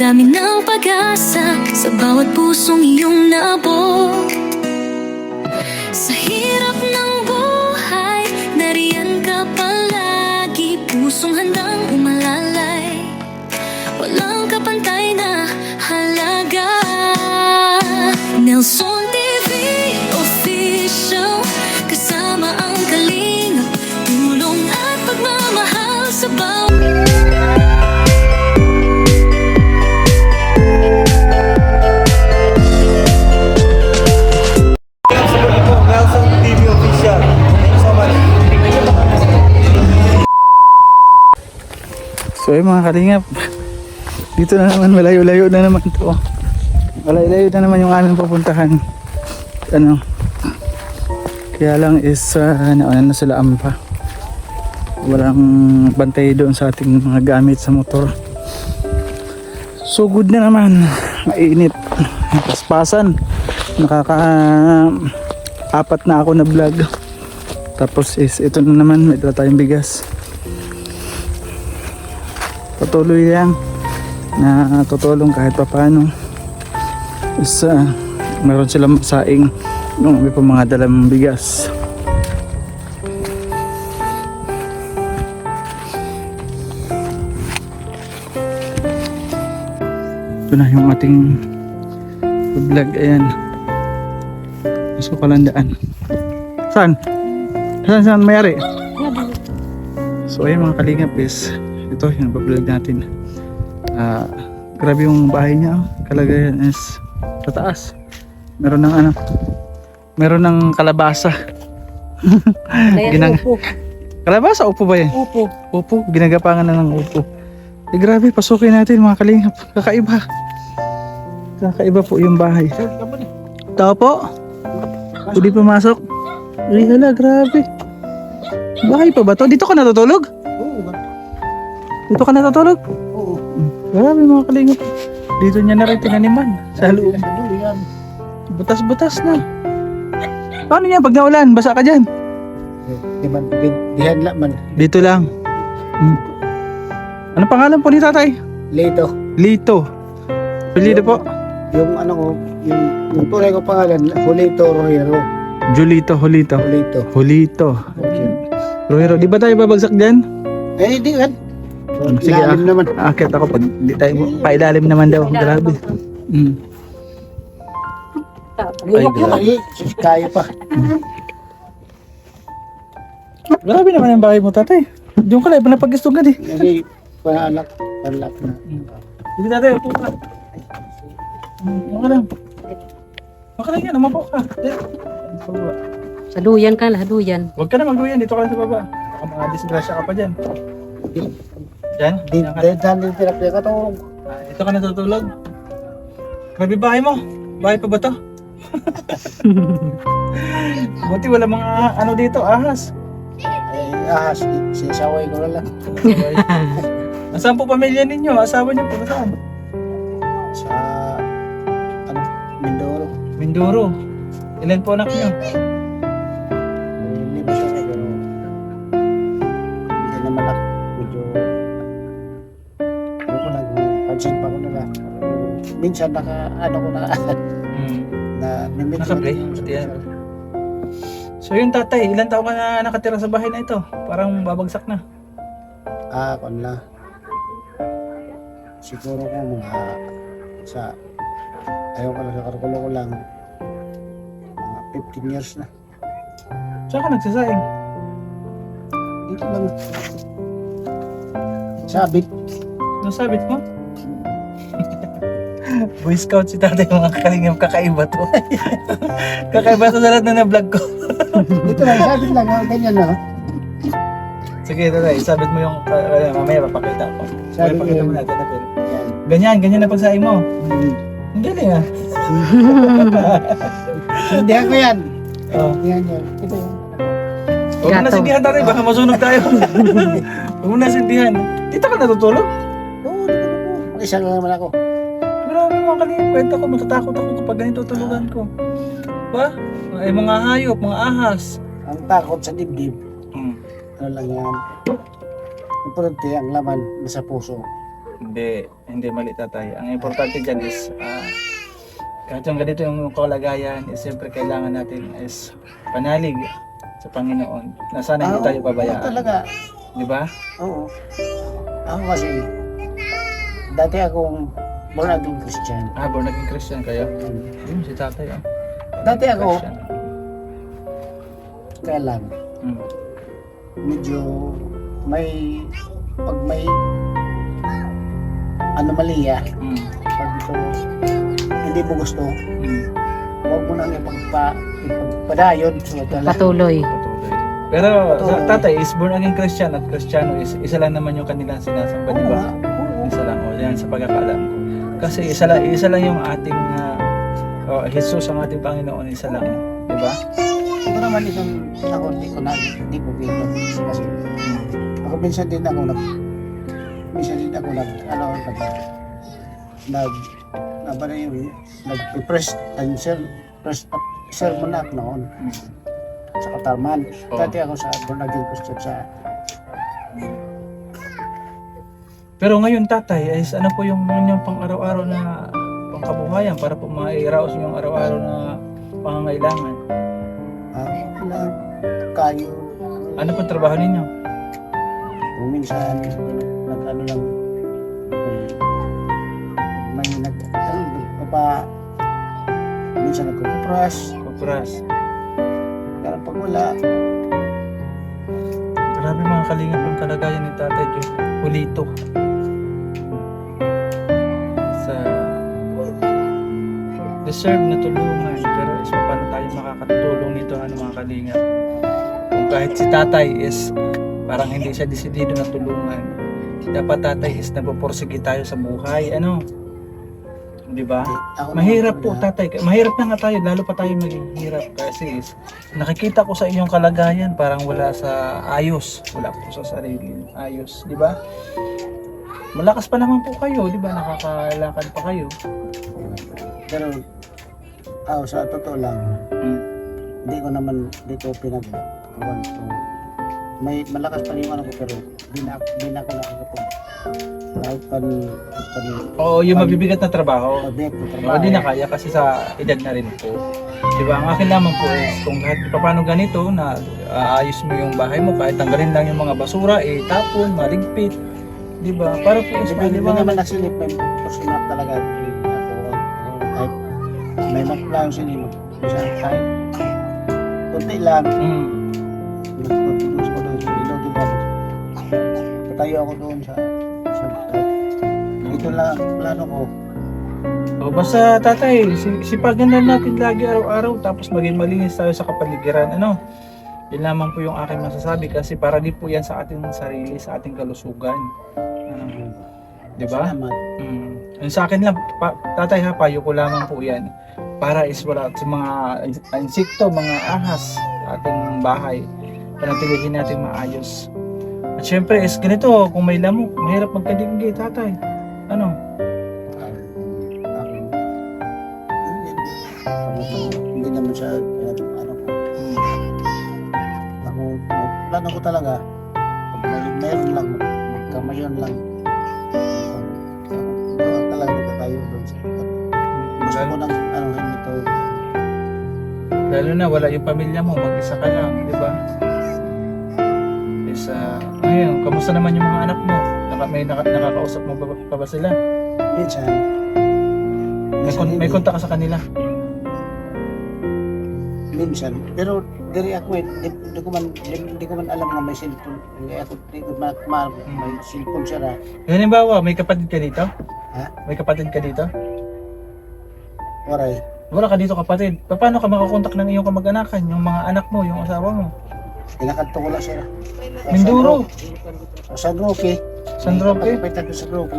dami ng pag-asa sa bawat pusong iyong naabot. Sa hirap ng buhay, nariyan ka palagi, pusong handang umalalay, walang kapantay na halaga. Nelson TV Official, kasama ang kalingap, tulong at pagmamahal sa bawat. Nelson TV Official. Thank you so much. So ay mga kalingap, dito na naman, malayo-layo na naman to. Malayo-layo na naman yung aming pupuntahan. Ano, kaya lang is nauna na sila ampa. Walang bantay doon sa ating mga gamit sa motor. So good na naman, mainit, paspasan. Apat na ako na vlog. Tapos is ito na naman, may dala tayong bigas. Patuloy lang na tutulong kahit pa paano. Is meron silang masaing nung may pa mga dalang bigas. Ito na yung ating vlog. Ayan, gusto ko lang daan. Saan? Saan mayari? So ayun mga kalingap is ito yung vlog natin. Grabe yung bahay niya. Kalagayan is sa taas. Meron ng ano, meron ng kalabasa. Upo. Kalabasa, upo ba yan? Upo. Upo, ginagapangan na ng upo. Eh grabe, pasukin natin mga kalingap. Kakaiba. Kakaiba po yung bahay. Tao po? Pwede pumasok? Ay hala, grabe. Bahay pa ba to? Dito ka natutulog? Oo. Dito ka natutulog? Oo. Grabe mga kalingap. Dito niya na rin tinaniman. Sa loob. Butas-butas na. Paano yan pag naulan? Basa ka dyan? Dihan lang man. Dito lang. Ano pangalan po ni tatay? Lito. Lito. Pilido po? Yung ano ko, yung tunay ko pangalan, Julito Rohero. Julito, Julito. Julito. Julito. Okay. Rohero, di ba tayo babagsak dyan? Eh, di kan. Sige, Lalim naman. akit ako pag di tayo pailalim naman daw. Grabe. Ay, grabe. Ay, kaya pa. Grabe naman yung bahay mo tatay. Diyon ka lang, napag-gusto ka di. Kasi panalak na. Sige tatay, upo ka. Okay lang. Okay lang yan, umapo ka. Sa duyan ka, laduyan. Huwag ka na magduyan, dito ka lang sa baba. Baka mga disgrasya ka pa dyan. Dyan? Dahil din tinapya ka to. Dito ka natutulog. Grabe bahay mo. Bahay pa ba to? Buti wala mga ano dito, ahas. Ay, sisaway ko na lang. Nasaan po pamilya ninyo? Asawa niyo po, nasaan? Sa, ano, Mindoro. Mindoro. Ilan po anak niyo? Hindi ba siya pero hindi naman ako medyo ano ko nag-pansin pa ko nila. Minsan ano ko na na Nakaplay? Pati yan. So yung tatay, ilan taon ka na nakatira sa bahay na ito? Parang babagsak na. Kung na. Siguro ko mga sa ayaw ko lang sa karkulo ko lang mga 15 years na. Saan ka nagsasaing? Dito lang. Sabit. Nasabit mo? Boy Scout si tatay, mga kalingap, kakaiba to. Kakaiba to sa lahat na na-vlog ko. Dito lang, sabit lang. Ganyan na. Sige tatay, sabit mo yung mamaya papakita ko. Sabit Papakita mo mo yun. natin natin. Yan. Ganyan na pagsaing mo. Ang galing ah. Hindi ako yan. Oh. Yan yan. Ito yan. Huwag mo na sindihan tatay, baka masunog tayo. Huwag mo na sindihan. Dito ka natutulog? Oo, dito na po. Mag-isa lang naman ako. Grabe mga kalingap, kwenta ko, matatakot ako kapag ganito tulugan ko. Ba? Ay mga hayop, mga ahas. Ang takot sa dibdib. Ano lang yan. Importante ang laman nasa puso. Hindi mali tatay. Ang importante dyan is kahit yung ganito yung kalagayan, is siyempre kailangan natin is panalig sa Panginoon na sana hindi tayo Oo, pabayaan. talaga. Di ba? Oo. Ako kasi, dati akong born again Christian. Born again Christian kayo? Yun, si tatay. Dati ako, Christian. kaya lang, medyo pag may anomalya, pag ito hindi mo gusto, huwag mo nang ipagpadayon. Patuloy. Pero Patuloy. tatay is born again Christian at Kristiyano is isa lang naman yung kanilang sinasamba, di ba? Isa lang, yan sa pagkakaalam ko. Kasi isa lang yung ating Jesus ang ating Panginoon, isa lang, di ba? Ito naman itong ako, hindi ko dito. Kasi ako minsan din ako nag-press sermon na ako noon sa Katarman. Oo. Dati ako sa born again Christian sa Pero ngayon tatay, is ano po yung inyong pang araw-araw na pangkabuhayan para po mairaos yung araw-araw na pangangailangan? kayo. Ano po trabaho ninyo? Kung minsan nag-ano lang may minsan nagkukupras. Kupras. Pero pag wala, Grabe mga kalingap yung kalagayan ni tatay Diyos. Pulito. Sa deserve na tulungan. Pero is paano tayo makakatulong nito mga kalingap? Kung kahit si tatay is parang hindi siya desidido na tulungan. Dapat tatay is nagpupursige tayo sa buhay. Ano? Di ba? ako Mahirap po naman tatay. Mahirap na nga tayo. Lalo pa tayo maging hirap. Kasi is, nakikita ko sa inyong kalagayan parang wala sa ayos. Wala po sa sarili. Ayos. Di ba? Malakas pa naman po kayo. Di ba? Nakakalakad pa kayo. Pero sa totoo lang, hindi ko naman dito may malakas pa rin ako pero di na ako nakakapag kahit Oo, yung mabibigat na trabaho. pag-bet ko Oo, trabaho. di na kaya kasi sa edad na rin po. Di ba? Ang akin naman po is kung kahit paano ganito na aayos mo yung bahay mo, kahit tanggalin lang yung mga basura, tapon, maligpit. Di ba? Para po is Hindi di ba ba? naman nagsilip, may personal talaga ako kahit may maplano sinimot kahit kunti lang nagpapitulos ko doon sa ilaw din ako patayo ako doon sa dito lang plano ko. O basta tatay, sipagan na natin lagi araw-araw tapos maging malinis tayo sa kapaligiran. Ano? Yun lamang po yung aking masasabi kasi para din po yan sa ating sarili, sa ating kalusugan. Di ba? Salamat. Yung sa akin lang, tatay ha, payo ko lamang po yan. Para is wala sa mga insekto, mga ahas sa ating bahay. Panatilihin natin maayos. At syempre is ganito, kung may lamok, mahirap magkadinggi, tatay. Ano? Hindi naman siya plano ko talaga pag mayroon lang magkamayon lang talaga magkatayo doon sa gusto ko nang ito Lalo na wala yung pamilya mo, mag-isa ka lang, di ba? Is, ngayon, kamusta naman yung mga anak mo? Nakakausap mo pa ba sila? minsan May kontak ka sa kanila? minsan pero diri ako hindi ko man alam na may cellphone hindi ko may cellphone siya na Halimbawa, may kapatid ka dito? ha May kapatid ka dito? oray Wala ka dito kapatid. Paano ka makakontak ng iyong kamag-anakan? Yung mga anak mo, yung asawa mo? kinakadto ko lang siya Minduro. San Roque San Roque? Pagpapitan ko sa Roque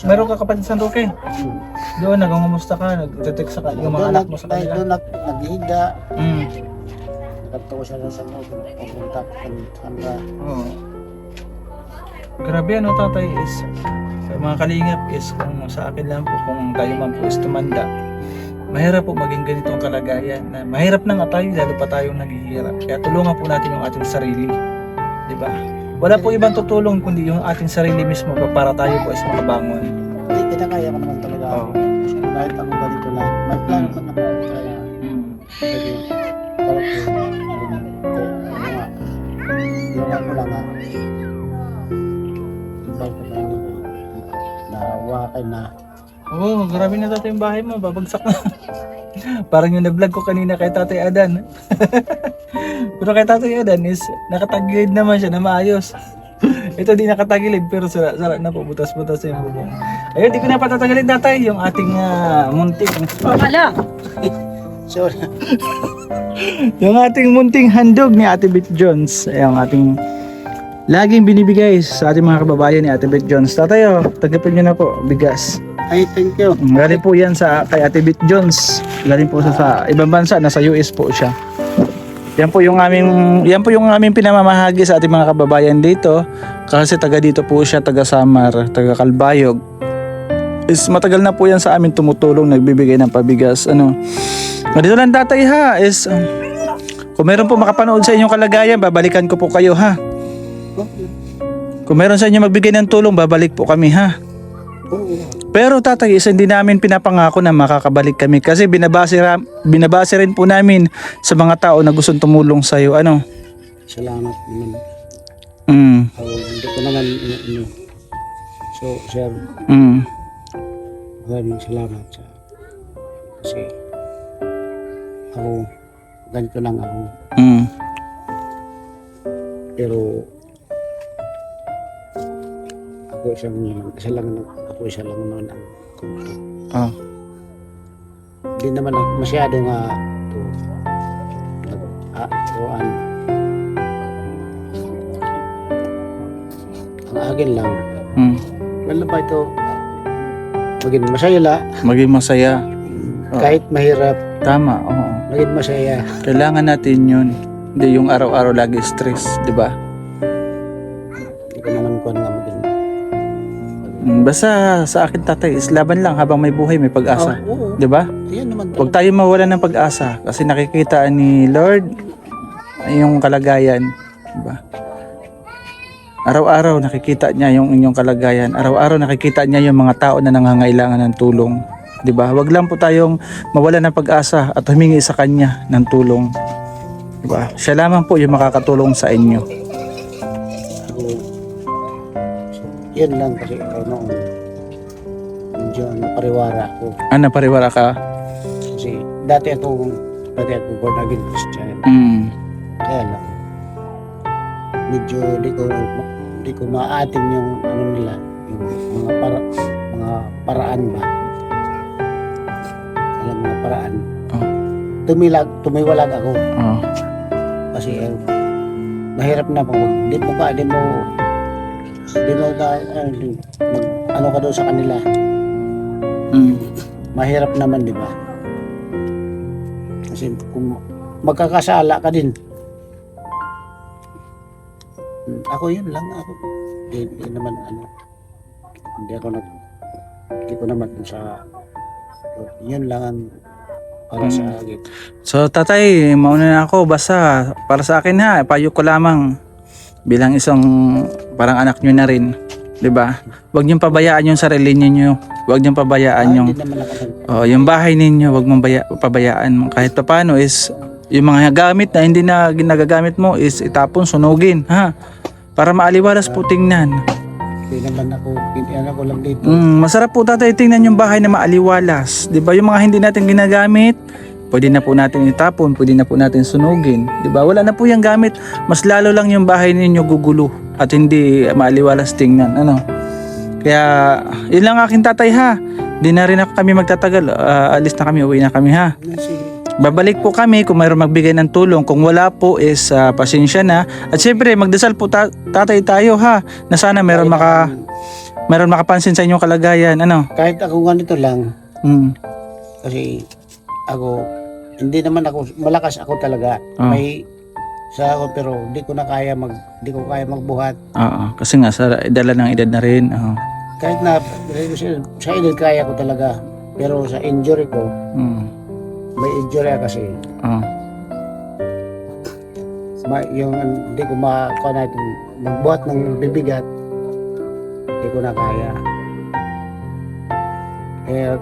Meron ka kapatid sa San Roque? Doon, nagungumusta ka, nagte-text ka yung mga anak mo sa kanila. doon naghihinda Mm. nakadto ko siya sa Roque pupunta handa Oo. Grabe ano tatay is sa mga kalingap is kung sa akin lang po kung tayo man po is tumanda, mahirap po maging ganitong kalagayan na mahirap na nga tayo lalo pa tayong naghihirap, kaya tulungan po natin yung ating sarili, di ba? Wala po ibang tutulong kundi yung ating sarili mismo para tayo po is makabangon. Hindi, kinakaya ko naman talaga. Oo. Kahit ako ganito lang. May plan naman ako. Kaya, pwede, parang ginawa ko lang ibang ko na nawakan na. Oo, grabe na tatay yung bahay mo, babagsak na. Parang yung na-vlog ko kanina kay Tatay Adan. Pero kay Tatay Adan is nakatagilid naman siya na maayos. Ito di nakatagilid pero sara na po, butas-butas na yung bubong. Ayun, di ko na patatagilid tatay yung ating munting. Wala. Sorry. Yung ating munting handog ni Ate Beth Jones. Ay, ang ating laging binibigay sa ating mga kababayan ni Ate Beth Jones. Tatay, tagapin niyo na po, bigas. Ay, thank you. Galing po yan kay Ate Beth Jones. Galing po sa ibang bansa, nasa US po siya. Yan po yung aming pinamamahagi sa ating mga kababayan dito. Kasi taga dito po siya, taga Samar, taga Kalbayog. Is matagal na po yan sa amin tumutulong, nagbibigay ng pabigas. Dito lang tatay ha, is kung meron po makapanood sa inyong kalagayan, babalikan ko po kayo ha. Kung meron sa inyo magbigay ng tulong, babalik po kami ha. Pero tatay, isa hindi namin pinapangako na makakabalik kami kasi binabase rin po namin sa mga tao na gustong tumulong sa iyo. Salamat naman. Hindi ko naman So, sir, maraming salamat kasi ako, ganito lang ako. Pero ako isa lang naman ang hindi naman masyado nga ang akin lang wala ba ito maging masaya Maging masaya. kahit mahirap Tama, oo. maging masaya. Kailangan natin yun. Hindi yung araw-araw lagi stress, di ba? Hindi ko naman kuhan nga maging Basta sa akin tatay, is laban lang habang may buhay, may pag-asa. oo. Di ba? Ayan naman Huwag tayo mawalan ng pag-asa kasi nakikita ni Lord yung kalagayan, di ba? Araw-araw nakikita niya yung inyong kalagayan. Araw-araw nakikita niya yung mga tao na nangangailangan ng tulong, di ba? Huwag lang po tayong mawalan ng pag-asa at humingi sa kanya ng tulong. Di ba? Siya lamang po yung makakatulong sa inyo. ako yan lang kasi ako noon medyo napariwara ako Ano, pariwara ka? kasi dati ako born again Christian kaya lang medyo di ko maatim yung ano nila yung mga paraan ba kailang mga paraan tumiwalag ako Oh. kasi mahirap na pag di mo ano ka daw sa kanila mahirap naman di ba kasi kung magkakasala ka din ako yun lang ako hindi naman hindi ko naman sa yun lang ang para sa akin. So tatay, mauna na ako. Basta para sa akin ha, payo ko lamang bilang isang parang anak nyo na rin, 'di ba? Huwag niyo pabayaan yung sarili niyo. Huwag niyo pabayaan yung Hindi naman ako yung bahay ninyo. Huwag mong pabayaan. Kahit paano is yung mga gamit na hindi na ginagagamit mo is itapon, sunugin, ha? Para maaliwalas po tingnan. hindi naman ako ko lang dito. Masarap po tatay tingnan yung bahay na maaliwalas. 'Di ba? Yung mga hindi natin ginagamit, pwede na po natin itapon, pwede na po natin sunugin. 'Di ba? Wala na po yung gamit. Mas lalo lang yung bahay ninyo gugulo at hindi maaliwalas tingnan. Kaya yun lang aking tatay ha. Hindi na rin kami magtatagal. Alis na kami, uwi na kami ha. Sige. Babalik po kami kung mayroong magbigay ng tulong. Kung wala po is pasensya na. At syempre magdasal po tatay tayo ha. Na sana mayroong makapansin sa inyong kalagayan. Kahit ako ganito lang kasi ako hindi naman ako malakas ako talaga. May sa ako pero di ko kaya magbuhat. Oo, kasi nga sa dala ng edad na rin. Kahit na sa edad kaya ko talaga. Pero sa injury ko may injury kasi. yung hindi ko makuha na itong magbuhat ng bibigat, hindi ko na kaya.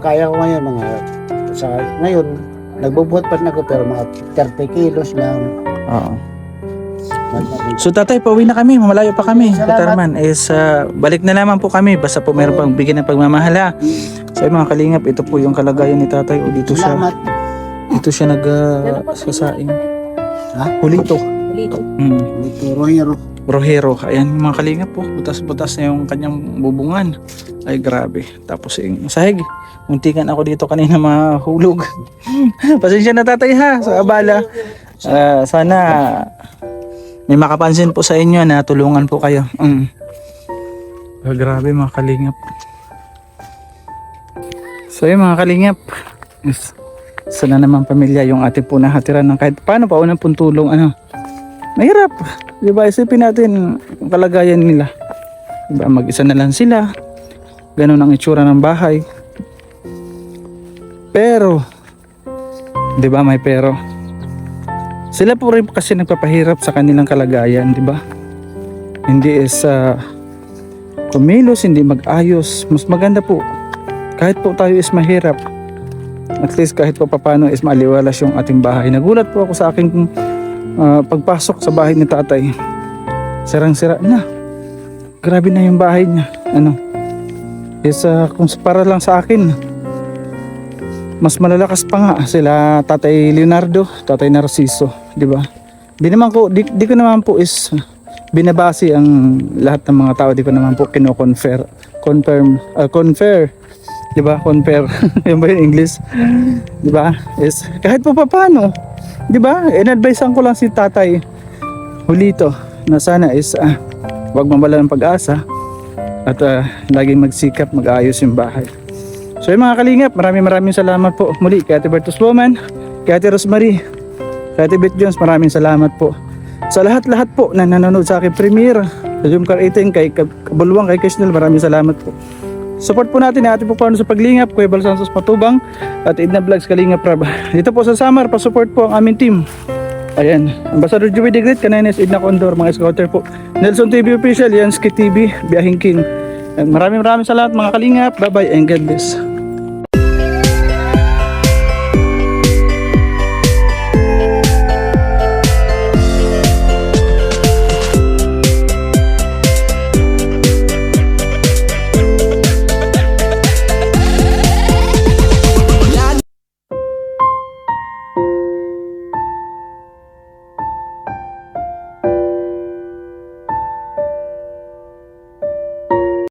Kaya ko ngayon ngayon, nagbubuhat pa rin ako pero mga 30 kilos lang. Oo. So tatay, pauwi na kami, malayo pa kami. Salamat. Katarman, balik na naman po kami. Basta po meron pang bigyan ng pagmamahal ha. So mga kalingap, ito po yung kalagayan ni tatay. O dito siya, Salamat. dito siya sasaing. Ha? Hulito. Dito. Dito, Rohero. Rohero. Ayan mga kalingap po. Butas-butas na yung kanyang bubungan. Ay grabe. Tapos yung sahig. Muntikan ako dito kanina mahulog. Pasensya na tatay ha sa abala. Sana may makapansin po sa inyo na tulungan po kayo. Grabe mga kalingap. So yung mga kalingap, sana naman pamilya yung ating po nahatiran ng kahit paano pa unang pong tulong. Mahirap. Diba isipin natin yung kalagayan nila. Diba mag-isa na lang sila. Ganun ang itsura ng bahay. Pero, diba may pero. Sila po rin kasi nagpapahirap sa kanilang kalagayan, di ba? Hindi kumilos, hindi mag-ayos. Mas maganda po, kahit po tayo is mahirap, at least kahit po paano is maaliwalas yung ating bahay. Nagulat po ako sa aking pagpasok sa bahay ni tatay. Sirang-sira na. Grabe na yung bahay niya. Kung para lang sa akin, mas malalakas pa nga sila Tatay Leonardo, Tatay Narciso, di ba? Di ko naman po is binabase ang lahat ng mga tao, di ko naman po confer, di ba? Confer, yun ba yung English? Di ba? Is kahit po paano, di ba? In-advisean ko lang si Tatay Julito na sana is wag mawala ng pag-asa at laging magsikap, mag-ayos yung bahay. So yung mga kalingap, maraming salamat po muli kay Ate Bertus Bowman, kay Ate Rosemary, kay Ate Beth Jones, maraming salamat po sa lahat po na nanonood sa aking premiere, sa Zoom Car 18, kay Kabulwang, kay Kisnel, maraming salamat po. Support po natin ang ating po paano sa paglingap, Kuya Bal Santos Matubang at Edna Vlogs Kalingap Rab. Dito po sa Samar, pa-support po ang aming team. Ayan, Ambassador Joey De Great, Kanaines, Edna Condor, mga scouter po, Nelson TV Official, Yansky TV, Biyahing King. And maraming salamat mga kalingap. Bye bye and God bless.